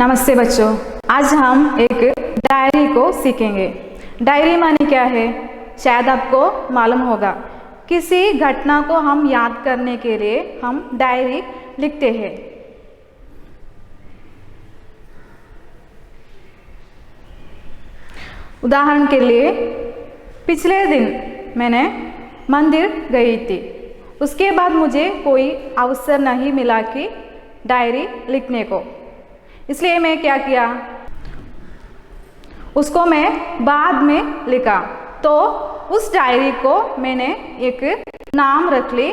नमस्ते बच्चों, आज हम एक डायरी को सीखेंगे। डायरी माने क्या है, शायद आपको मालूम होगा। किसी घटना को हम याद करने के लिए हम डायरी लिखते हैं। उदाहरण के लिए, पिछले दिन मैंने मंदिर गई थी। उसके बाद मुझे कोई अवसर नहीं मिला कि डायरी लिखने को, इसलिए मैं क्या किया, उसको मैं बाद में लिखा। तो उस डायरी को मैंने एक नाम रख ली,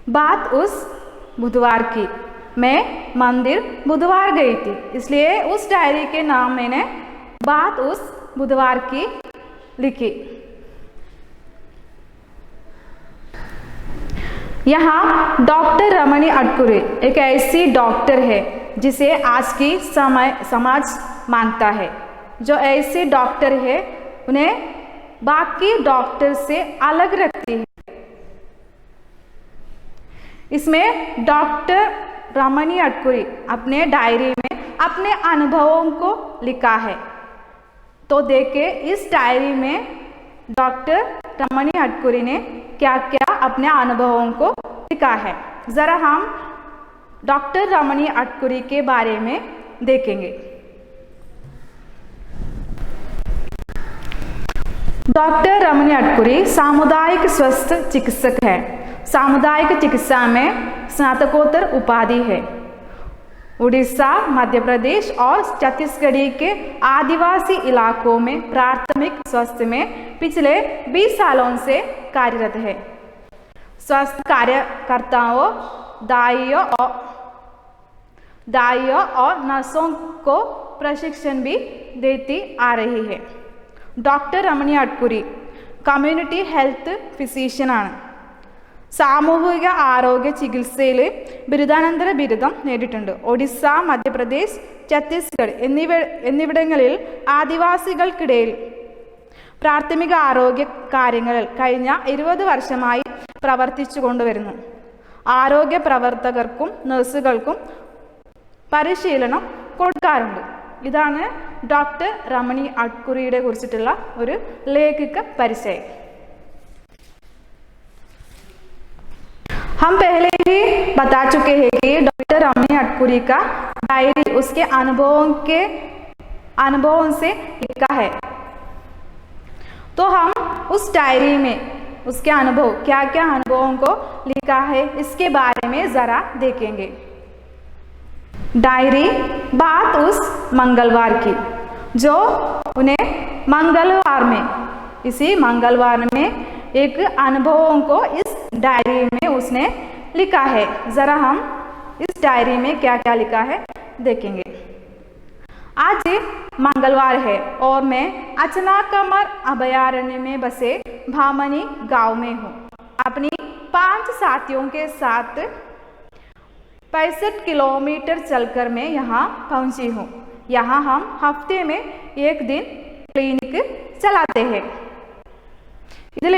बात उस बुधवार की। मैं मंदिर बुधवार गई थी, इसलिए उस डायरी के नाम मैंने बात उस बुधवार की लिखी। यहाँ डॉक्टर रमणी अटकुरी एक ऐसी डॉक्टर है जिसे आज की समाज मानता है। जो ऐसे डॉक्टर है उन्हें बाकी डॉक्टर से अलग रखती है। इसमें डॉक्टर रमणी अटकुरी अपने डायरी में अपने अनुभवों को लिखा है। तो देखिए, इस डायरी में डॉक्टर रमणी अटकुरी ने क्या क्या अपने अनुभवों को लिखा है। जरा हम डॉक्टर रमणी अटकुरी के बारे में देखेंगे। डॉक्टर रमणी अटकुरी सामुदायिक स्वास्थ्य चिकित्सक है। सामुदायिक चिकित्सा में स्नातकोत्तर उपाधि है। उड़ीसा, मध्य प्रदेश और छत्तीसगढ़ के आदिवासी इलाकों में प्राथमिक स्वास्थ्य में पिछले 20 सालों से कार्यरत है। स्वास्थ्य कार्यकर्ताओं, दाइयों और नर्सों को प्रशिक्षण भी देती आ रही है। डॉक्टर रमणी अटकुरी കമ്മ്യൂണിറ്റി ഹെൽത്ത് ഫിസിഷ്യനാണ്. സാമൂഹിക ആരോഗ്യ ചികിത്സയിൽ ബിരുദാനന്തര ബിരുദം നേടിയിട്ടുണ്ട്. ഒഡീസ, മധ്യപ്രദേശ്, ഛത്തീസ്ഗഡ് എന്നിവിടങ്ങളിൽ ആദിവാസികൾക്കിടയിൽ പ്രാഥമിക ആരോഗ്യ കാര്യങ്ങളിൽ കഴിഞ്ഞ 20 വർഷമായി പ്രവർത്തിച്ചു കൊണ്ടുവരുന്നു. ആരോഗ്യ പ്രവർത്തകർക്കും നഴ്സുകൾക്കും പരിശീലനം കൊടുക്കാറുണ്ട്. ഇതാണ് डॉक्टर रमणी अटकुरी कुरिचिट्टुल्ल ഒരു लेखिक परिचय। हम पहले ही बता चुके हैं कि डॉक्टर रमणी अटकुरी का डायरी उसके अनुभवों से लिखा है। तो हम उस डायरी में उसके अनुभव, क्या क्या अनुभवों को लिखा है, इसके बारे में ज़रा देखेंगे। डायरी बात उस मंगलवार की, जो उन्हें मंगलवार में, इसी मंगलवार में एक अनुभवों को इस डायरी में उसने लिखा है। ज़रा हम इस डायरी में क्या क्या लिखा है देखेंगे। आज मंगलवार है और मैं अचनाकमर अभयारण्य में बसे भामनी गांव में हूँ। अपनी 5 साथियों के साथ 65 किलोमीटर चलकर मैं यहाँ पहुँची हूँ। यहाँ हम हफ्ते में एक दिन क्लिनिक चलाते हैं। ഇതിൽ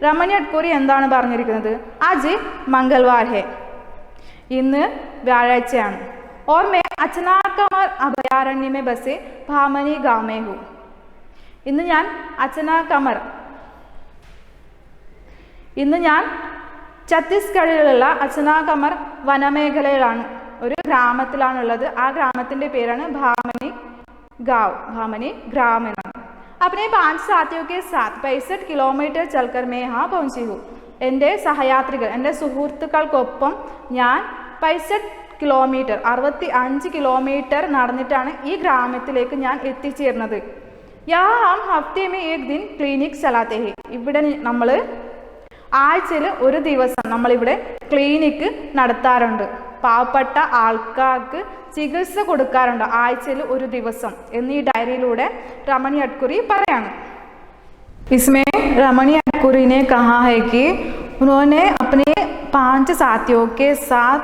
രമണി അട്കുരി എന്താണ് പറഞ്ഞിരിക്കുന്നത്? आज मंगलवार है, ഇന്ന് വ്യാഴാഴ്ചയാണ്. और मैं अचनाकमर अभयारण्य में बसे भामनी गांव में हूँ. ഇന്ന് ഞാൻ ഛത്തീസ്ഗഡിലുള്ള അച്ചനാകമർ വനമേഖലയിലാണ്, ഒരു ഗ്രാമത്തിലാണുള്ളത്. ആ ഗ്രാമത്തിൻ്റെ പേരാണ് ഭാമനി ग्राम എന്നാണ്. अपने 5 साथियों के साथ 65 किलोमीटर चलकर मैं यहाँ पहुँची हूँ. എൻ്റെ സഹയാത്രികർ, എൻ്റെ സുഹൃത്തുക്കൾക്കൊപ്പം ഞാൻ 65 കിലോമീറ്റർ 65 കിലോമീറ്റർ നടന്നിട്ടാണ് ഈ ഗ്രാമത്തിലേക്ക് ഞാൻ എത്തിച്ചേർന്നത്. यहाँ हम हफ्ते में एक दिन क्लिनिक चलाते हैं. ഇവിടെ നമ്മൾ ആഴ്ചയിൽ ഒരു ദിവസം നമ്മളിവിടെ ക്ലിനിക്ക് നടത്താറുണ്ട്. പാവപ്പെട്ട ആൾക്കാർക്ക് ചികിത്സ കൊടുക്കാറുണ്ട് ആഴ്ചയിൽ ഒരു ദിവസം എന്നീ डायरीलूടെ रमणी अटकुरी പറയാണ്. इसमें रमणी अटकुरी ने कहा है कि उन्होंने अपने 5 साथियों के साथ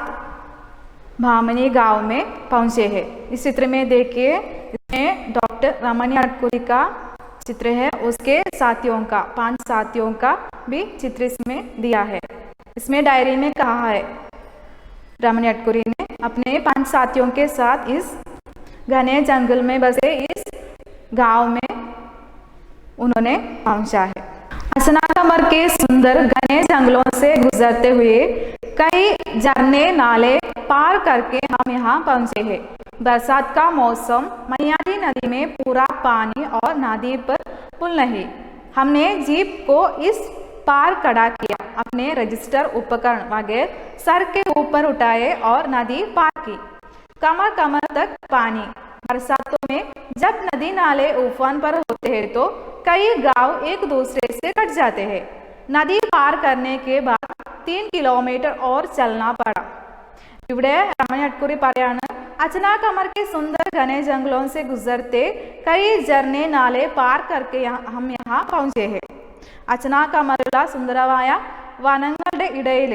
भामनी गांव में पहुँचे हैं. इस चित्र में देखिए, इसमें डॉक्टर रमणी अटकुरी का चित्र है, उसके साथियों का 5 साथियों का भी चित्र इसमें दिया है. इसमें डायरी में कहा है, रमणी अटकुरी ने अपने 5 साथियों के साथ इस घने जंगल में बसे इस गांव में उन्होंने पहुंचा है। अचनाकमर के सुंदर घने जंगलों से गुजरते हुए कई झरने नाले पार करके हम यहाँ पहुंचे हैं। बरसात का मौसम, मनियारी नदी में पूरा पानी और नदी पर पुल नहीं। हमने जीप को इस पार खड़ा किया, अपने रजिस्टर उपकरण वगैरह सर के ऊपर उठाए और नदी पार की। कमर कमर तक पानी। बरसातों में जब नदी नाले उफान पर होते हैं तो कई गांव एक दूसरे से कट जाते हैं। नदी पार करने के बाद 3 किलोमीटर और चलना पड़ा। ഇവിടെ രമണി അട്കുറി പറയാണ്, अचनाकमर के सुंदर घने जंगलों से गुजरते कई झरने नाले पार करके हम यहाँ पहुंचे हैं. അച്ചനാകമറുള്ള സുന്ദരമായ വനങ്ങളുടെ ഇടയിൽ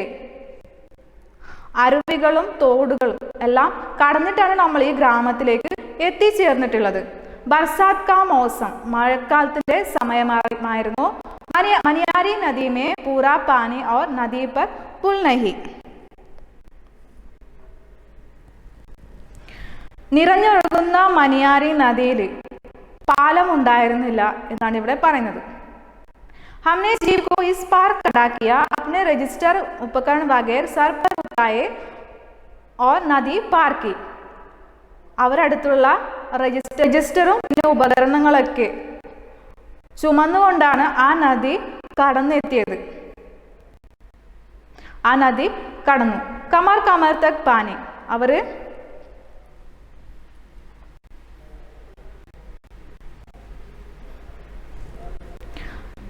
അരുവികളും തോടുകളും എല്ലാം കടന്നിട്ടാണ് നമ്മൾ ഈ ഗ്രാമത്തിലേക്ക് എത്തിച്ചേർന്നിട്ടുള്ളത്. ബർസാത് കാ മൗസം, മഴക്കാലത്തിന്റെ സമയമായിരുന്നു. മനിയാരി നദി മേ പൂരാ പാനി और നദി पर പുൽ നഹി. നിറഞ്ഞൊഴുകുന്ന മനിയാരി നദിയിൽ പാലം ഉണ്ടായിരുന്നില്ല എന്നാണ് ഇവിടെ പറയുന്നത്. हमने जीप को इस पार खड़ा किया, अपने रजिस्टर उपकरण वगैरह सर पर उठाए और नदी पार की. അവരടുത്തുള്ള രജിസ്റ്ററും പിന്നെ ഉപകരണങ്ങളൊക്കെ ചുമന്നുകൊണ്ടാണ് ആ നദി കടന്നെത്തിയത്. ആ നദി കടന്നു. കമർ കമർ തക് പാനി. അവര്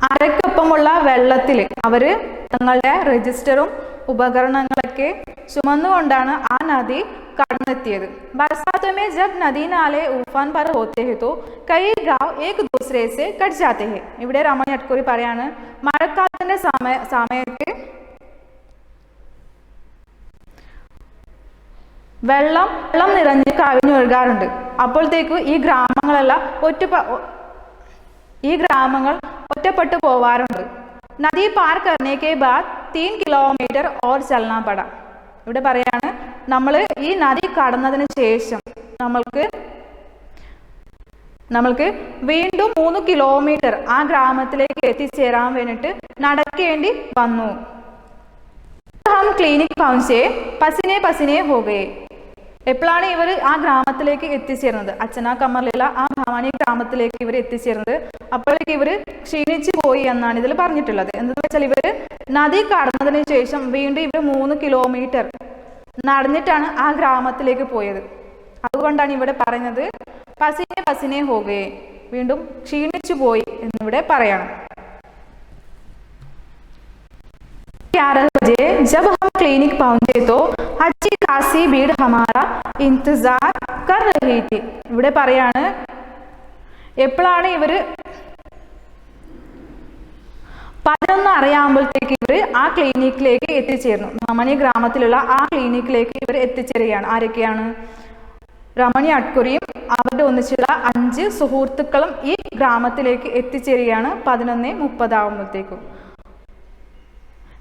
അരക്കൊപ്പമുള്ള വെള്ളത്തിൽ അവര് തങ്ങളുടെ രജിസ്റ്ററും ഉപകരണങ്ങളൊക്കെ ചുമന്നുകൊണ്ടാണ് ആ നദി കടന്നെത്തിയത്. बरसातों में जब नदी नाले उफान पर होते हैं तो कई गांव एक दूसरे से कट जाते हैं. ഇവിടെ രമണി അട്കുറി പറയാണ്, മഴക്കാലത്തിന്റെ സമയത്ത് വെള്ളം നിറഞ്ഞ് കവിഞ്ഞൊഴുകാറുണ്ട്. അപ്പോഴത്തേക്ക് ഈ ഗ്രാമങ്ങൾ ഒറ്റപ്പെട്ടു പോവാറുണ്ട്. നദി പാർ करने के बाद 3 കിലോമീറ്റർ और चलना पड़ा. ഇവിടെ പറയാണ്, നമ്മൾ ഈ നദി കടന്നതിന് ശേഷം നമ്മൾക്ക് വീണ്ടും 3 കിലോമീറ്റർ ആ ഗ്രാമത്തിലേക്ക് എത്തിച്ചേരാൻ വേണ്ടിയിട്ട് നടക്കേണ്ടി വന്നു. हम क्लिनिक पहुंचे, पसीने पसीने हो गए. എപ്പോഴാണ് ഇവർ ആ ഗ്രാമത്തിലേക്ക് എത്തിച്ചേർന്നത്? അച്ചനാകമറിലുള്ള ആ ഭവാനി ഗ്രാമത്തിലേക്ക് ഇവർ എത്തിച്ചേർന്നത്. അപ്പോഴേക്ക് ഇവർ ക്ഷീണിച്ചു പോയി എന്നാണ് ഇതിൽ പറഞ്ഞിട്ടുള്ളത്. എന്താണെന്ന് വെച്ചാൽ ഇവർ നദി കടന്നതിന് ശേഷം വീണ്ടും ഇവർ 3 കിലോമീറ്റർ നടന്നിട്ടാണ് ആ ഗ്രാമത്തിലേക്ക് പോയത്. അതുകൊണ്ടാണ് ഇവിടെ പറയുന്നത് പസിനെ പസിനെ ഹോഗയെ, വീണ്ടും ക്ഷീണിച്ചു പോയി എന്നിവിടെ പറയണം. 11 बजे जब हम क्लिनिक पहुंचे तो अच्छी खासी भीड़ हमारा इंतजार कर रही थी. ഇവിടെ പറയാണ്, എപ്പോഴാണ് ഇവര് 11 അറിയാകുമ്പോഴത്തേക്ക് ഇവർ ആ ക്ലിനിക്കിലേക്ക് എത്തിച്ചേർന്നു. ഭവാനി ഗ്രാമത്തിലുള്ള ആ ക്ലിനിക്കിലേക്ക് ഇവർ എത്തിച്ചേരുകയാണ്. ആരൊക്കെയാണ്? രമണി അട്കുറിയും അവരുടെ ഒന്നിച്ചുള്ള 5 സുഹൃത്തുക്കളും ഈ ഗ്രാമത്തിലേക്ക് എത്തിച്ചേരുകയാണ് 11:30 ആകുമ്പോഴത്തേക്കും.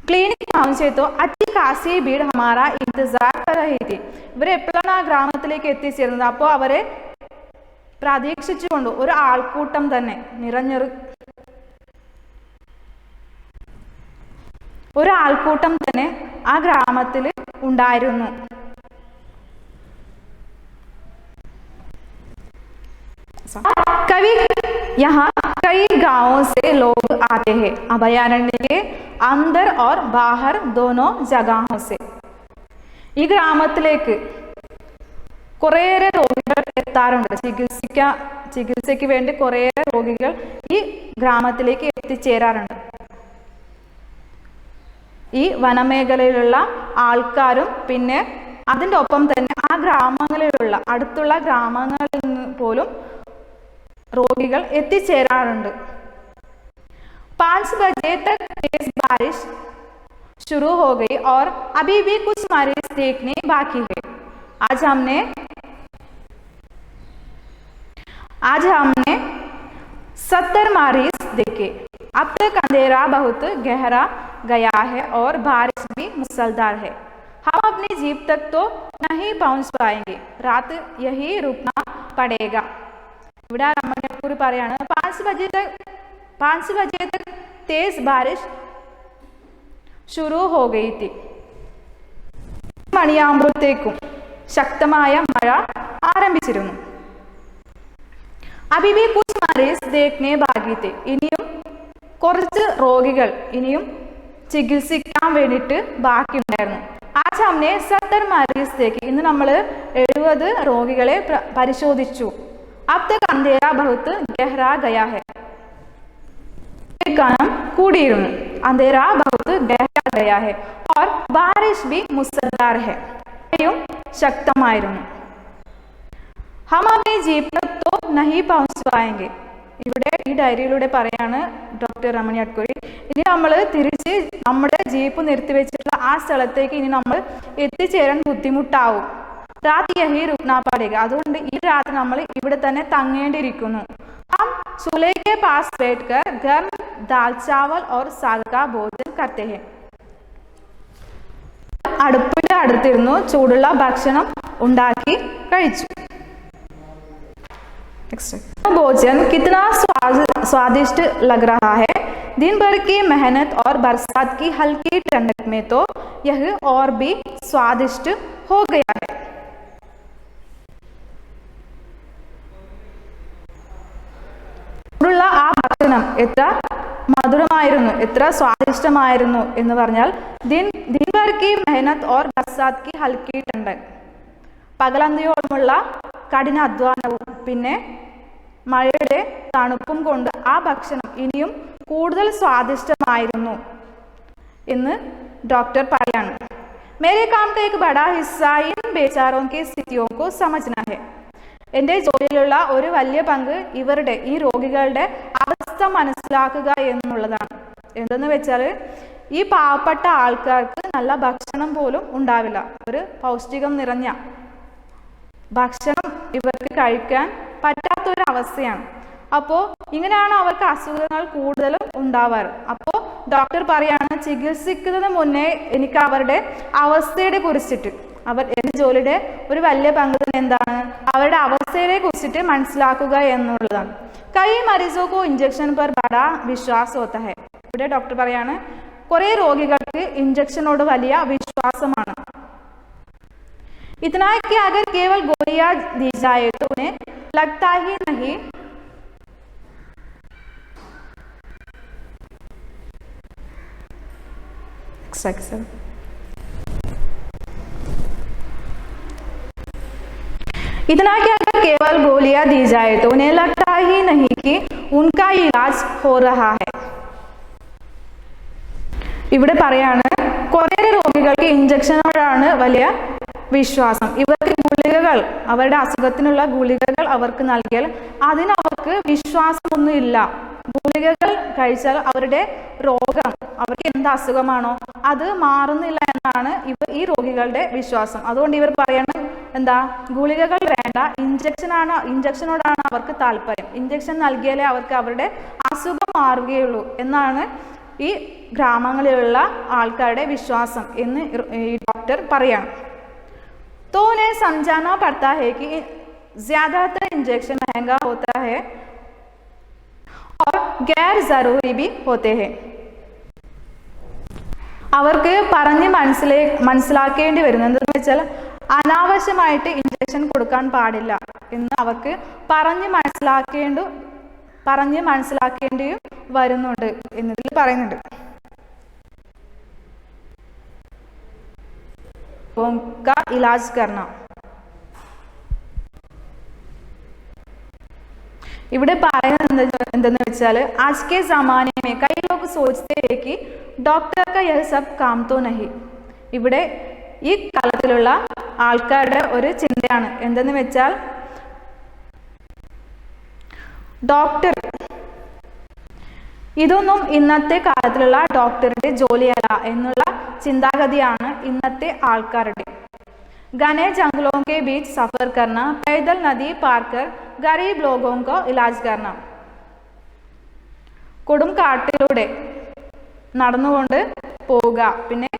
क्लिनिक पहुंचे तो अच्छी खासी भीड़ हमारा इंतजार कर रही थी. ഇവർ എപ്പോഴാണ് ആ ഗ്രാമത്തിലേക്ക് എത്തിച്ചേർന്നത്? അപ്പോൾ അവരെ പ്രതീക്ഷിച്ചുകൊണ്ട് ഒരു ആൾക്കൂട്ടം തന്നെ ഒരു ആൾക്കൂട്ടം തന്നെ ആ ഗ്രാമത്തിൽ ഉണ്ടായിരുന്നു. कभी यहाँ कई गांवों से लोग आते हैं, अभयारण्य के अंदर और बाहर दोनों जगहों से. ഈ ഗ്രാമത്തിലേക്ക് കുറേയേറെ രോഗികൾ എത്താറുണ്ട്. ചികിത്സയ്ക്ക് വേണ്ടി കുറേയേറെ രോഗികൾ ഈ ഗ്രാമത്തിലേക്ക് എത്തിച്ചേരാറുണ്ട്. ഈ വനമേഖലയിലുള്ള ആൾക്കാരും പിന്നെ അതിൻ്റെ ഒപ്പം തന്നെ ആ ഗ്രാമങ്ങളിലുള്ള അടുത്തുള്ള ഗ്രാമങ്ങളിൽ നിന്ന് പോലും रोगिകൾ എത്തിച്ചേരാറുണ്ട്. 5 बजे तक तेज बारिश शुरू हो गई और अभी भी कुछ मरीज देखने बाकी है. आज हमने 70 मरीज देखे. अब तक अंधेरा बहुत गहरा गया है और बारिश भी मूसलाधार है. हम अपनी जीप तक तो नहीं पहुंच पाएंगे, रात यही रुकना पड़ेगा. ഇവിടെ അമ്മയെക്കുറി പറയാണ് 5 बजे तक तेज बारिश शुरू हो गई थी. മണിയാകുമ്പോഴത്തേക്കും ശക്തമായ മഴ ആരംഭിച്ചിരുന്നു. अभी भी कुछ मरीज देखने बाकी थे. ഇനിയും കുറച്ച് രോഗികൾ ഇനിയും ചികിത്സിക്കാൻ വേണ്ടിയിട്ട് ബാക്കിയുണ്ടായിരുന്നു. आज हमने 70 मरीज देखे. ഇന്ന് നമ്മൾ 70 രോഗികളെ പരിശോധിച്ചു. अब तक अंधेरा बहुत गहरा गया है. കനം കൂടിയിരുന്നു. अंधेरा बहुत गहरा गया है और बारिश भी मुसलधार है. മഴയും ശക്തമായിരുന്നു. हम अपनी जीप तक तो नहीं पहुंच पाएंगे. ഇവിടെ ഈ ഡയറിയിലൂടെ പറയാണ് ഡോക്ടർ രമണി അഡ്കോരി, ഇനി നമ്മൾ തിരിച്ച് നമ്മുടെ ജീപ്പ് നിർത്തിവെച്ചിട്ടുള്ള ആ സ്ഥലത്തേക്ക് ഇനി നമ്മൾ എത്തിച്ചേരാൻ ബുദ്ധിമുട്ടാവും. രാത് യഹി രുക്നാ പടേഗ. അതുകൊണ്ട് ഈ രാത്രി നമ്മൾ ഇവിടെ തന്നെ തങ്ങേണ്ടിയിരിക്കുന്നു. हम चूल्हे के पास बैठकर गर्म दाल चावल और साग का भोजन करते हैं. അടുപ്പിന്റെ അടുത്തിരുന്നു ചൂടുള്ള ഭക്ഷണം ഉണ്ടാക്കി കഴിച്ചു. भोजन कितना स्वादिष्ट लग रहा है. दिन भर की मेहनत और बरसात की हल्की ठंडक में तो यह और भी स्वादिष्ट हो गया है. ആ ഭക്ഷണം എത്ര മധുരമായിരുന്നു, എത്ര സ്വാദിഷ്ടമായിരുന്നു എന്ന് പറഞ്ഞാൽ ദിൻ ഭർ കി മെഹനത്ത് ഓർ ബർസാത്ത് കി ഹൽക്കി ठंडक. പകലന്തിയോളമുള്ള കഠിന അധ്വാനവും പിന്നെ മഴയുടെ തണുപ്പും കൊണ്ട് ആ ഭക്ഷണം ഇനിയും കൂടുതൽ സ്വാദിഷ്ടമായിരുന്നു എന്ന് ഡോക്ടർ പറയാണ്. मेरे काम का एक बड़ा हिस्सा इन बेचारों की स्थितियों को समझना है. എൻ്റെ ജോലിയിലുള്ള ഒരു വലിയ പങ്ക് ഇവരുടെ ഈ രോഗികളുടെ അവസ്ഥ മനസ്സിലാക്കുക എന്നുള്ളതാണ്. എന്തെന്ന് വെച്ചാൽ ഈ പാവപ്പെട്ട ആൾക്കാർക്ക് നല്ല ഭക്ഷണം പോലും ഉണ്ടാവില്ല. ഒരു പൗഷ്ടികം നിറഞ്ഞ ഭക്ഷണം ഇവർക്ക് കഴിക്കാൻ പറ്റാത്തൊരവസ്ഥയാണ്. അപ്പോൾ ഇങ്ങനെയാണ് അവർക്ക് അസുഖങ്ങൾ കൂടുതലും ഉണ്ടാവാറ്. അപ്പോൾ ഡോക്ടർ പറയാണ്, ചികിത്സിക്കുന്നതിന് മുന്നേ എനിക്ക് അവരുടെ അവസ്ഥയെ കുറിച്ചിട്ട്, എൻ്റെ ജോലിയുടെ ഒരു വലിയ പങ്ക് എന്താണ്, അവരുടെ അവസ്ഥയെ കുറിച്ചിട്ട് മനസ്സിലാക്കുക എന്നുള്ളതാണ്. കൈ മരീസോ കോ ഇഞ്ചക്ഷൻ പർ ബഡാ വിശ്വാസ് ഹോത്താ ഹൈ. ഇവിടെ ഡോക്ടർ പറയാണ്, കുറേ രോഗികൾക്ക് ഇഞ്ചക്ഷനോട് വലിയ വിശ്വാസമാണ്. इतना कि अगर केवल गोलियां दी जाए तो उन्हें लगता ही नहीं इतना कि अगर केवल गोलियां दी जाए तो उन्हें लगता ही नहीं कि उनका इलाज हो रहा है. ഇവിടെ പറയാണ്, കുറേ രോഗികൾക്ക് ഇഞ്ചക്ഷനോടാണ് വലിയ വിശ്വാസം. ഇവർക്ക് ഗുളികകൾ, അവരുടെ അസുഖത്തിനുള്ള ഗുളികകൾ അവർക്ക് നൽകിയാൽ അതിനവർക്ക് വിശ്വാസമൊന്നുമില്ല. ഗുളികകൾ കഴിച്ചാൽ അവരുടെ രോഗം, അവർക്ക് എന്ത് അസുഖമാണോ അത് മാറുന്നില്ല എന്നാണ് ഈ രോഗികളുടെ വിശ്വാസം. അതുകൊണ്ട് ഇവർ പറയണം, എന്താ, ഗുളികകൾ വേണ്ട, ഇഞ്ചക്ഷനോടാണ് അവർക്ക് താല്പര്യം. ഇഞ്ചക്ഷൻ നൽകിയാലേ അവർക്ക് അവരുടെ അസുഖം മാറുകയുള്ളൂ എന്നാണ് ഈ ഗ്രാമങ്ങളിലുള്ള ആൾക്കാരുടെ വിശ്വാസം എന്ന് ഈ ഡോക്ടർ പറയാണ്. तो उन्हें समझाना पड़ता है कि ज़्यादातर इंजेक्शन महंगा होता है और गैर ज़रूरी भी होते हैं. അവർക്ക് പറഞ്ഞ് മനസ്സിലാക്കേണ്ടി വരുന്നത് എന്താണെന്ന് വെച്ചാൽ അനാവശ്യമായിട്ട് ഇഞ്ചക്ഷൻ കൊടുക്കാൻ പാടില്ല എന്ന് അവർക്ക് പറഞ്ഞ് മനസ്സിലാക്കേണ്ടിയും വരുന്നുണ്ട് എന്നതിൽ പറയുന്നുണ്ട്. का इलाज करना. ഇവിടെ പറയുന്നത് എന്തെന്ന് വെച്ചാൽ आज के ज़माने में कई लोग सोचते हैं कि डॉक्टर का यह सब काम तो नहीं. ഇവിടെ ഈ കാലത്തിലുള്ള ആൾക്കാരുടെ ഒരു ചിന്തയാണ് എന്തെന്ന് വെച്ചാൽ ഡോക്ടർ, ഇതൊന്നും ഇന്നത്തെ കാലത്തിലുള്ള ഡോക്ടറുടെ ജോലിയല്ല എന്നുള്ള ചിന്താഗതിയാണ് ഇന്നത്തെ ആൾക്കാരുടെ. घने जंगलों के बीच सफर करना, पैदल नदी पार कर गरीब लोगों को इलाज करना. കൊടും കാട്ടിലൂടെ നടന്നുകൊണ്ട് പോവുക, പിന്നെ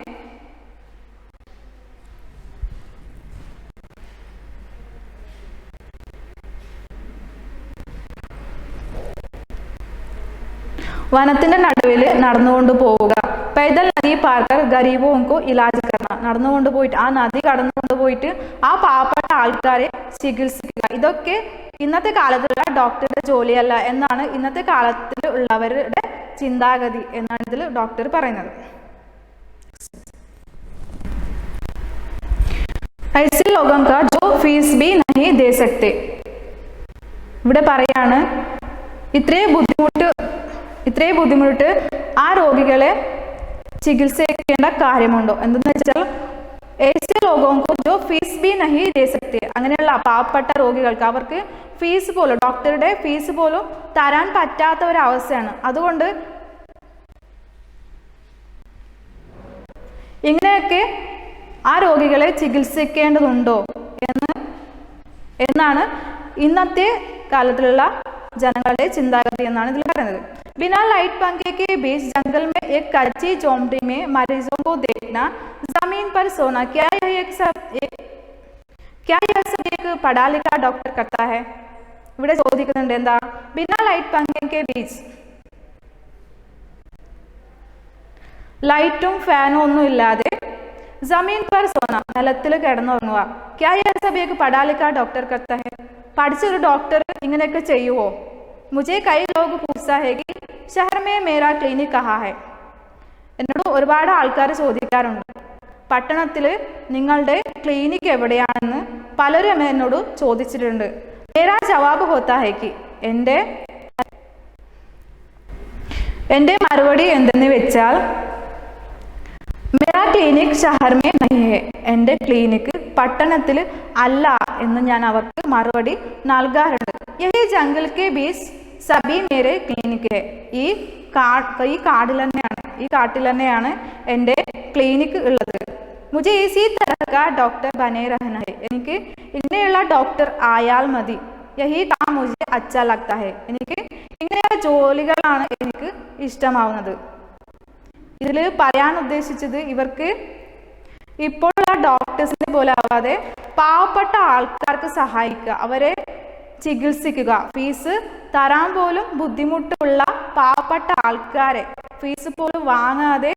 വനത്തിൻ്റെ നടുവിൽ നടന്നുകൊണ്ട് പോവുക. പൈതൽ നദി പാർക്കർ ഗരീബോങ്കോ ഇലാജ് കർണ. നടന്നുകൊണ്ട് പോയിട്ട് ആ നദി കടന്നുകൊണ്ട് പോയിട്ട് ആ പാവപ്പെട്ട ആൾക്കാരെ ചികിത്സിക്കുക. ഇതൊക്കെ ഇന്നത്തെ കാലത്തുള്ള ഡോക്ടറുടെ ജോലിയല്ല എന്നാണ് ഇന്നത്തെ കാലത്തിൽ ഉള്ളവരുടെ ചിന്താഗതി എന്നാണ് ഇതിൽ ഡോക്ടർ പറയുന്നത്. ऐसे लोगों का जो फीस भी नहीं दे सकते. ഇവിടെ പറയാണ് ഇത്രയും ബുദ്ധിമുട്ട് ആ രോഗികളെ ചികിത്സിക്കേണ്ട കാര്യമുണ്ടോ എന്തെന്ന് വെച്ചാൽ ऐसे लोगों को जो फीस भी नहीं दे सकते. അങ്ങനെയുള്ള പാവപ്പെട്ട രോഗികൾക്ക് അവർക്ക് ഫീസ് പോലും ഡോക്ടറുടെ ഫീസ് പോലും തരാൻ പറ്റാത്ത ഒരവസ്ഥയാണ്. അതുകൊണ്ട് ഇങ്ങനെയൊക്കെ ആ രോഗികളെ ചികിത്സിക്കേണ്ടതുണ്ടോ എന്നാണ് ഇന്നത്തെ കാലത്തിലുള്ള ജനങ്ങളുടെ ചിന്താഗതി എന്നാണ് ഇതിൽ പറയുന്നത്. बिना लाइट पंखे के बीच जंगल में एक कच्ची झोंपड़ी में मरीजों को देखना, जमीन पर सोना, क्या यह सब एक पढ़ा लिखा डॉक्टर करता है? ഇവിടെ ചോദിക്കുന്നുണ്ട് എന്താ बिना लाइट पंखे के बीच ലൈറ്റും ഫാനും ഒന്നും ഇല്ലാതെ ജമീൻ പർ സോന നിലത്തിൽ കിടന്നുറങ്ങുക. ക്യാ യഹ് സബ് ഏക് പഠാ ലിഖാ ഡോക്ടർ കർത്താ ഹൈ? പഠിച്ചൊരു ഡോക്ടർ ഇങ്ങനെയൊക്കെ ചെയ്യുവോ? മുझे कई लोग पूछता है कि शहर में मेरा क्लिनिक कहाँ है? എന്നോട് ഒരുപാട് ആൾക്കാർ ചോദിക്കാറുണ്ട് പട്ടണത്തിൽ നിങ്ങളുടെ ക്ലിനിക്ക് എവിടെയാണെന്ന് പലരും എന്നോട് ചോദിച്ചിട്ടുണ്ട്. മേരാ ജവാബ് ഹോത്താ ഹൈ കി എൻ്റെ മറുപടി എന്തെന്ന് വെച്ചാൽ मेरा क्लिनिक शहर में नहीं है. എൻ്റെ ക്ലിനിക്ക് പട്ടണത്തിൽ അല്ല എന്ന് ഞാൻ അവർക്ക് മറുപടി നൽകാറുണ്ട്. यही जंगल के बीच सभी मेरे क्लिनिक है. ഈ കാട്ടിൽ തന്നെയാണ് എൻ്റെ ക്ലിനിക്ക് ഉള്ളത്. मुझे इसी तरह का डॉक्टर बने रहना है. എനിക്ക് ഇങ്ങനെയുള്ള ഡോക്ടർ ആയാൽ മതി. यही काम मुझे अच्छा लगता है. എനിക്ക് ഇങ്ങനെയുള്ള ജോലികളാണ് എനിക്ക് ഇഷ്ടമാവുന്നത്. ഇതിൽ പറയാൻ ഉദ്ദേശിച്ചത് ഇവർക്ക് ഇപ്പോഴുള്ള ഡോക്ടേഴ്സിനെ പോലെ ആവാതെ പാവപ്പെട്ട ആൾക്കാർക്ക് സഹായിക്കുക, അവരെ ചികിത്സിക്കുക. ഫീസ് തരാൻ പോലും ബുദ്ധിമുട്ടുള്ള പാവപ്പെട്ട ആൾക്കാരെ ഫീസ് പോലും വാങ്ങാതെ